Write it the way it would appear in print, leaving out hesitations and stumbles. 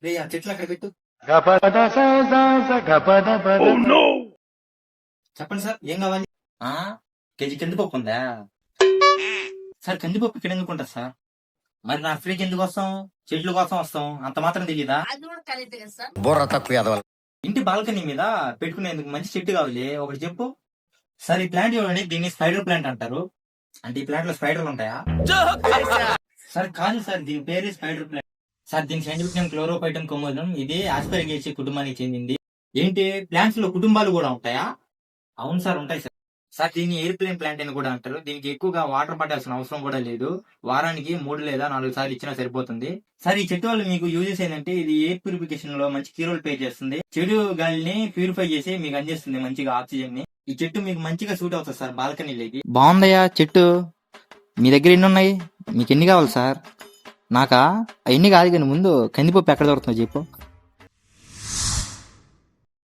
రే ఆ చెట్లు అక్కడ పెట్టు. చెప్పండి సార్ ఏం కావాలి? ఆ కేజీ కందిపప్పు ఉందా? సార్ కందిపప్పు ఇక్కడ ఎందుకు ఉంటుంది సార్? మరి నా ఫ్రిడ్జ్ ఎందుకు వస్తాం? చెట్ల కోసం వస్తాం, అంత మాత్రం తెలియదా? బుర్ర తక్కువ ఎదవల. ఇంటి బాల్కనీ మీద పెట్టుకునేందుకు మంచి చెట్టు కావాలి, ఒకటి చెప్పు. సార్ ఈ ప్లాంట్ చూడండి, దీన్ని స్పైడర్ ప్లాంట్ అంటారు. అంటే ఈ ప్లాంట్ లో స్పైడర్లు ఉంటాయా? సార్ కాదు సార్, దీని పేరే స్పైడర్ ప్లాంట్. సార్ దీని సైంటిఫిక్ నేమ్ క్లోరోపైటం కొమోజం. ఇది ఆస్పరిగేసి కుటుంబానికి చెందింది. ఏంటి ప్లాంట్స్ లో కుటుంబాలు కూడా ఉంటాయా? అవును సార్ ఉంటాయి సార్. సార్ దీన్ని ఎయిర్ప్లేన్ ప్లాంట్ అని కూడా అంటారు. దీనికి ఎక్కువగా వాటర్ పట్టాల్సిన అవసరం కూడా లేదు. వారానికి 3 లేదా 4 సార్లు ఇచ్చినా సరిపోతుంది. సార్ ఈ చెట్టు వల్ల మీకు యూజెస్ ఏంటంటే, ఇది ఎయిర్ ప్యూరిఫికేషన్ లో మంచి కీ రోల్ ప్లే చేస్తుంది. చెడు గాలిని ప్యూరిఫై చేసి మీకు అందిస్తుంది మంచిగా ఆక్సిజన్ ని. ఈ చెట్టు మీకు మంచిగా సూట్ అవుతుంది సార్ బాల్కనీలోకి. బాగుందయ్యా చెట్టు. మీ దగ్గర ఎన్ని ఉన్నాయి? మీకు ఎన్ని కావాలి సార్? నాకా అవన్నీ కాదు కానీ ముందు కందిపప్పు ఎక్కడ దొరుకుతుందో చెప్పు.